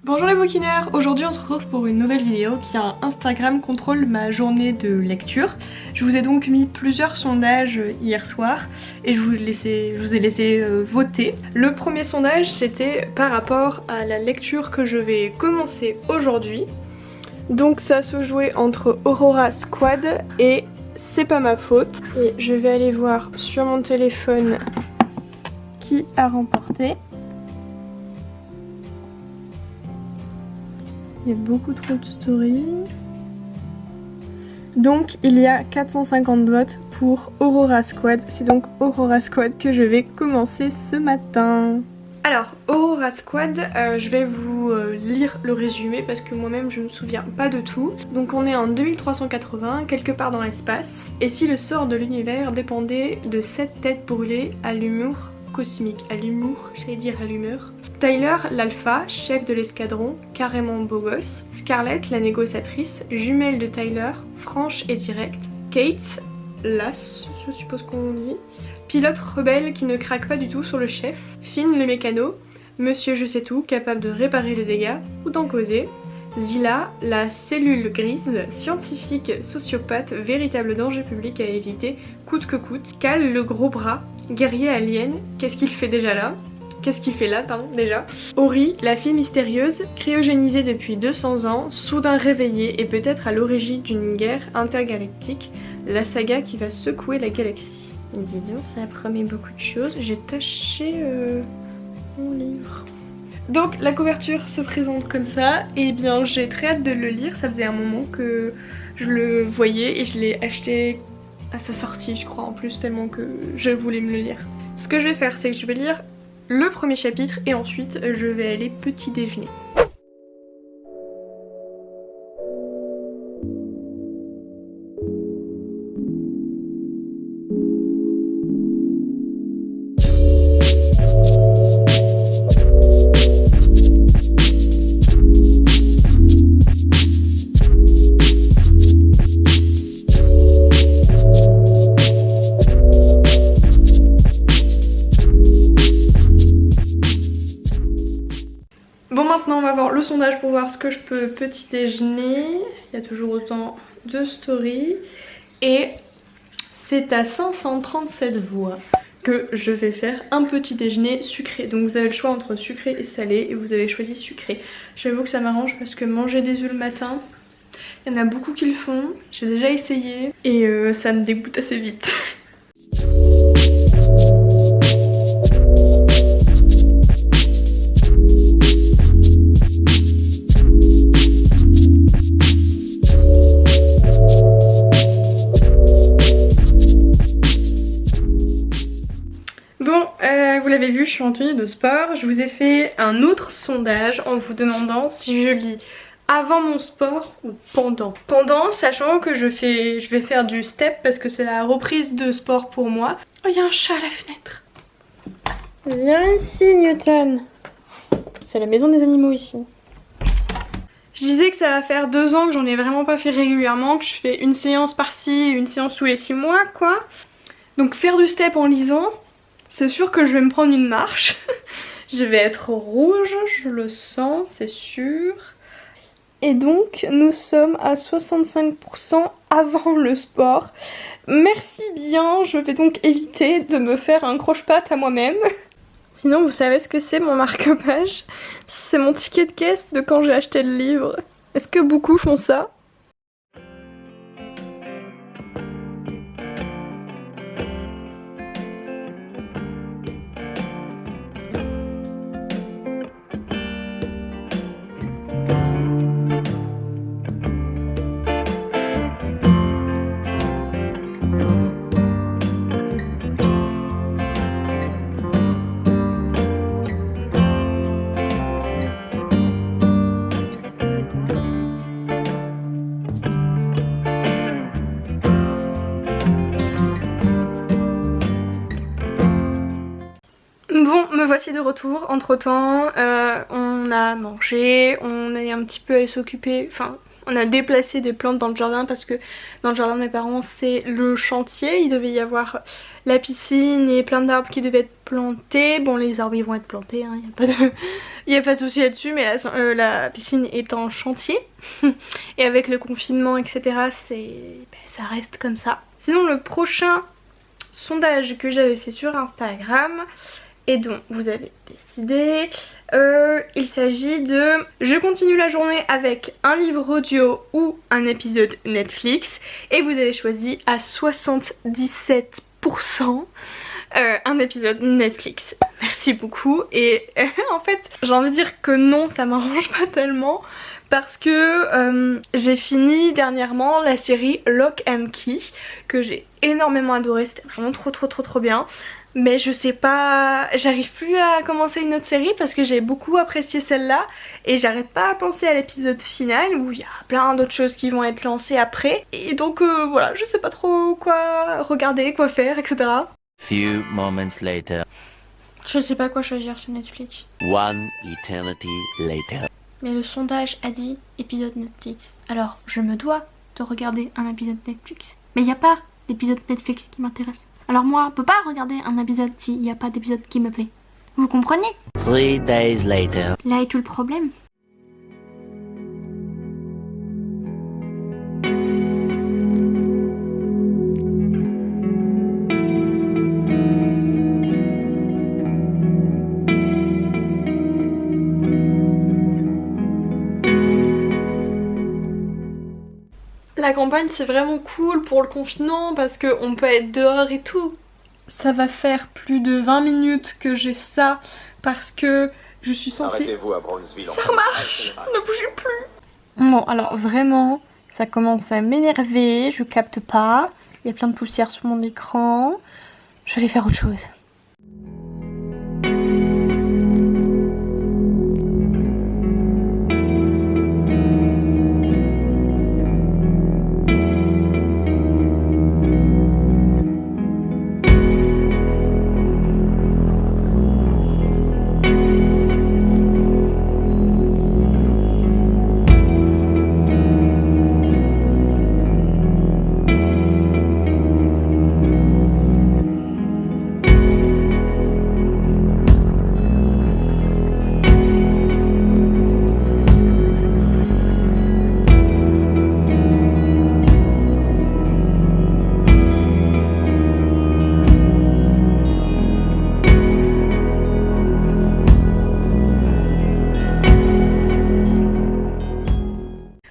Bonjour les bouquineurs, aujourd'hui on se retrouve pour une nouvelle vidéo qui a un Instagram contrôle ma journée de lecture. Je vous ai donc mis plusieurs sondages hier soir et je vous ai laissé voter. Le premier sondage c'était par rapport à la lecture que je vais commencer aujourd'hui. Donc ça se jouait entre Aurora Squad et C'est pas ma faute. Et je vais aller voir sur mon téléphone qui a remporté. Il y a beaucoup trop de stories. Donc il y a 450 votes pour Aurora Squad. C'est donc Aurora Squad que je vais commencer ce matin. Alors Aurora Squad, je vais vous lire le résumé parce que moi-même je ne me souviens pas de tout. Donc on est en 2380, quelque part dans l'espace. Et si le sort de l'univers dépendait de 7 têtes brûlées à l'humour cosmique, à l'humour, j'allais dire à l'humeur. Tyler, l'alpha, chef de l'escadron, carrément beau gosse. Scarlett, la négociatrice, jumelle de Tyler, franche et directe. Kate, l'as, je suppose qu'on dit. Pilote rebelle qui ne craque pas du tout sur le chef. Finn, le mécano. Monsieur je sais tout, capable de réparer les dégâts ou d'en causer. Zilla, la cellule grise, scientifique, sociopathe, véritable danger public à éviter, coûte que coûte. Cal, le gros bras, guerrier alien, qu'est-ce qu'il fait déjà là? Qu'est-ce qu'il fait là, pardon, déjà? Ori, la fille mystérieuse, cryogénisée depuis 200 ans, soudain réveillée et peut-être à l'origine d'une guerre intergalactique, la saga qui va secouer la galaxie. Dis donc, ça promet beaucoup de choses. J'ai taché mon livre. Donc la couverture se présente comme ça, et bien j'ai très hâte de le lire, ça faisait un moment que je le voyais et je l'ai acheté à sa sortie je crois en plus, tellement que je voulais me le lire. Ce que je vais faire c'est que je vais lire le premier chapitre et ensuite je vais aller petit déjeuner. Bon, maintenant on va voir le sondage pour voir ce que je peux petit déjeuner. Il y a toujours autant de stories. Et c'est à 537 voix que je vais faire un petit déjeuner sucré. Donc vous avez le choix entre sucré et salé et vous avez choisi sucré. J'avoue que ça m'arrange parce que manger des œufs le matin, il y en a beaucoup qui le font. J'ai déjà essayé et ça me dégoûte assez vite. Vous l'avez vu, je suis en tenue de sport. Je vous ai fait un autre sondage en vous demandant si je lis avant mon sport ou pendant. Pendant, sachant que je vais faire du step parce que c'est la reprise de sport pour moi. Oh, il y a un chat à la fenêtre. Viens ici, Newton. C'est la maison des animaux ici. Je disais que ça va faire 2 ans que j'en ai vraiment pas fait régulièrement, que je fais une séance par-ci, une séance tous les 6 mois, quoi. Donc faire du step en lisant, c'est sûr que je vais me prendre une marche. Je vais être rouge, je le sens, c'est sûr. Et donc nous sommes à 65% avant le sport. Merci bien, je vais donc éviter de me faire un croche-patte à moi-même. Sinon vous savez ce que c'est mon marque-page? C'est mon ticket de caisse de quand j'ai acheté le livre. Est-ce que beaucoup font ça? Bon, me voici de retour. Entre temps, on a mangé, on est un petit peu allé s'occuper, enfin On a déplacé des plantes dans le jardin parce que dans le jardin de mes parents c'est le chantier. Il devait y avoir la piscine et plein d'arbres qui devaient être plantés. Bon, les arbres ils vont être plantés, hein. Il n'y a pas de souci là-dessus, mais la piscine est en chantier. Et avec le confinement etc, ça reste comme ça. Sinon le prochain sondage que j'avais fait sur Instagram et dont vous avez décidé, il s'agit de je continue la journée avec un livre audio ou un épisode Netflix, et vous avez choisi à 77% un épisode Netflix. Merci beaucoup. Et en fait j'ai envie de dire que non, ça m'arrange pas tellement parce que j'ai fini dernièrement la série Lock and Key que j'ai énormément adoré, c'était vraiment trop bien. Mais je sais pas, j'arrive plus à commencer une autre série parce que j'ai beaucoup apprécié celle-là et j'arrête pas à penser à l'épisode final où il y a plein d'autres choses qui vont être lancées après. Et donc voilà, je sais pas trop quoi regarder, quoi faire, etc. Few moments later. Je sais pas quoi choisir sur Netflix. One eternity later. Mais le sondage a dit épisode Netflix. Alors je me dois de regarder un épisode Netflix. Mais il n'y a pas d'épisode Netflix qui m'intéresse. Alors moi, je peux pas regarder un épisode s'il n'y a pas d'épisode qui me plaît. Vous comprenez? 3 days later. Là est tout le problème. La campagne c'est vraiment cool pour le confinement parce qu'on peut être dehors et tout. Ça va faire plus de 20 minutes que j'ai ça parce que je suis censée... Arrêtez-vous à Brownsville. Ça remarche. Ne bougez plus. Bon alors vraiment ça commence à m'énerver, je capte pas. Il y a plein de poussière sur mon écran. Je vais aller faire autre chose.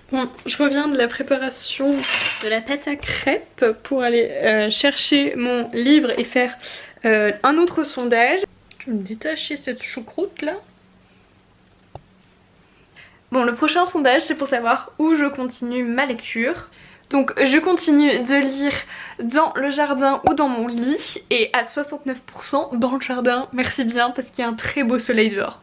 Bon, je reviens de la préparation de la pâte à crêpes pour aller chercher mon livre et faire un autre sondage. Je vais me détacher cette choucroute là. Bon, le prochain sondage c'est pour savoir où je continue ma lecture. Donc je continue de lire dans le jardin ou dans mon lit et à 69% dans le jardin, merci bien parce qu'il y a un très beau soleil dehors.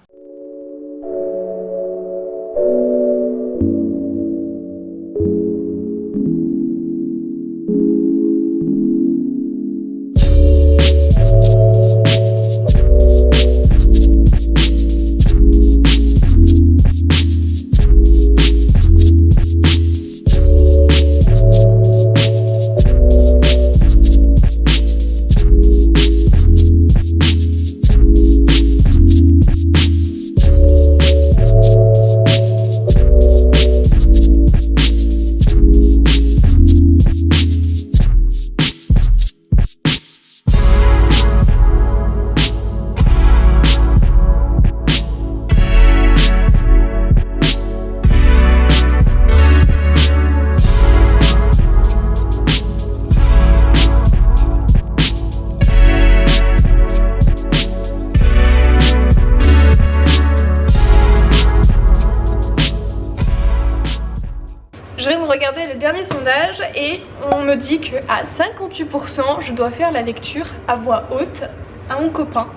Je viens de regarder le dernier sondage et on me dit qu'à 58% je dois faire la lecture à voix haute à mon copain.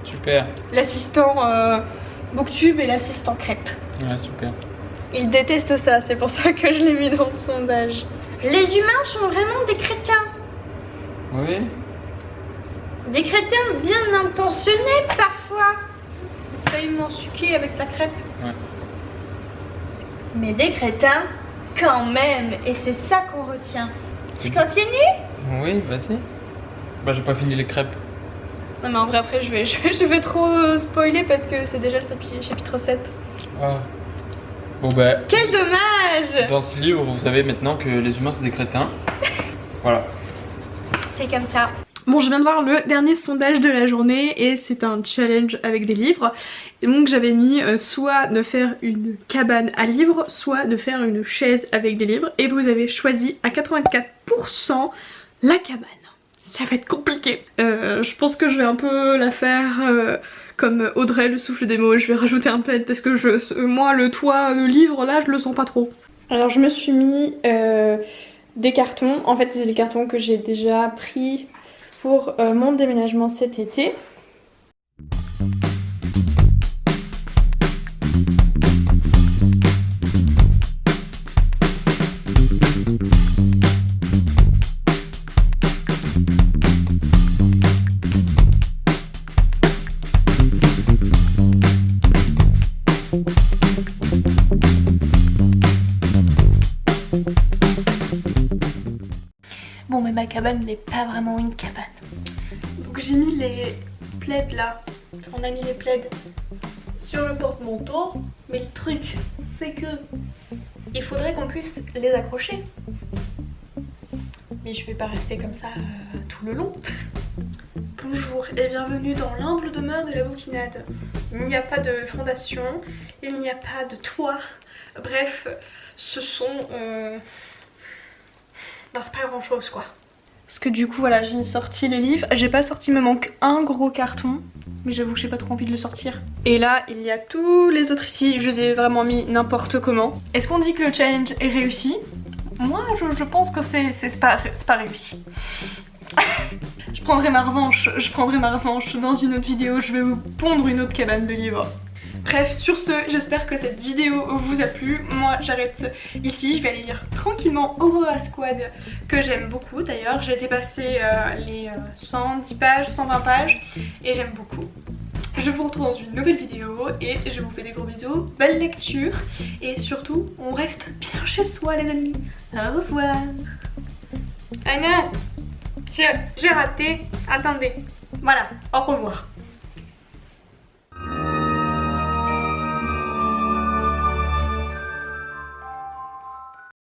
Super. L'assistant Booktube et l'assistant crêpe. Ouais, super. Il déteste ça, c'est pour ça que je l'ai mis dans le sondage. Les humains sont vraiment des crétins. Oui. Des crétins bien intentionnés parfois. J'ai failli m'en suquer avec ta crêpe. Ouais. Mais des crétins Quand même, et c'est ça qu'on retient. Tu continues? Oui, vas-y. Bah, j'ai pas fini les crêpes. Non mais en vrai après je vais trop spoiler parce que c'est déjà le chapitre 7. Ah. Bon bah... Quel dommage! Dans ce livre, vous savez maintenant que les humains c'est des crétins. Voilà. C'est comme ça. Bon, je viens de voir le dernier sondage de la journée et c'est un challenge avec des livres. Et donc j'avais mis soit de faire une cabane à livres, soit de faire une chaise avec des livres. Et vous avez choisi à 84% la cabane. Ça va être compliqué. Je pense que je vais un peu la faire comme Audrey, le souffle des mots. Je vais rajouter un plaid parce que moi le toit, le livre là, je le sens pas trop. Alors je me suis mis des cartons. En fait c'est des cartons que j'ai déjà pris pour mon déménagement cet été. Bon mais ma cabane n'est pas vraiment une cabane. Donc j'ai mis les plaids là. On a mis les plaids sur le porte-manteau. Mais le truc c'est que il faudrait qu'on puisse les accrocher. Mais je vais pas rester comme ça tout le long. Bonjour et bienvenue dans l'humble demeure de la bouquinade. Il n'y a pas de fondation, il n'y a pas de toit. Bref, ce sont... Non, c'est pas grand chose quoi. Parce que du coup voilà, j'ai sorti les livres. J'ai pas sorti, il me manque un gros carton. Mais j'avoue que j'ai pas trop envie de le sortir. Et là, il y a tous les autres ici. Je les ai vraiment mis n'importe comment. Est-ce qu'on dit que le challenge est réussi? Moi, je pense que c'est pas réussi. Je prendrai ma revanche dans une autre vidéo. Je vais vous pondre une autre cabane de livres. Bref, sur ce, j'espère que cette vidéo vous a plu. Moi, j'arrête ici. Je vais aller lire tranquillement Aurora Squad, que j'aime beaucoup d'ailleurs. J'ai dépassé les 110 pages, 120 pages, et j'aime beaucoup. Je vous retrouve dans une nouvelle vidéo et je vous fais des gros bisous. Belle lecture et surtout, on reste bien chez soi les amis. Au revoir. Ah non, j'ai raté. Attendez. Voilà, au revoir.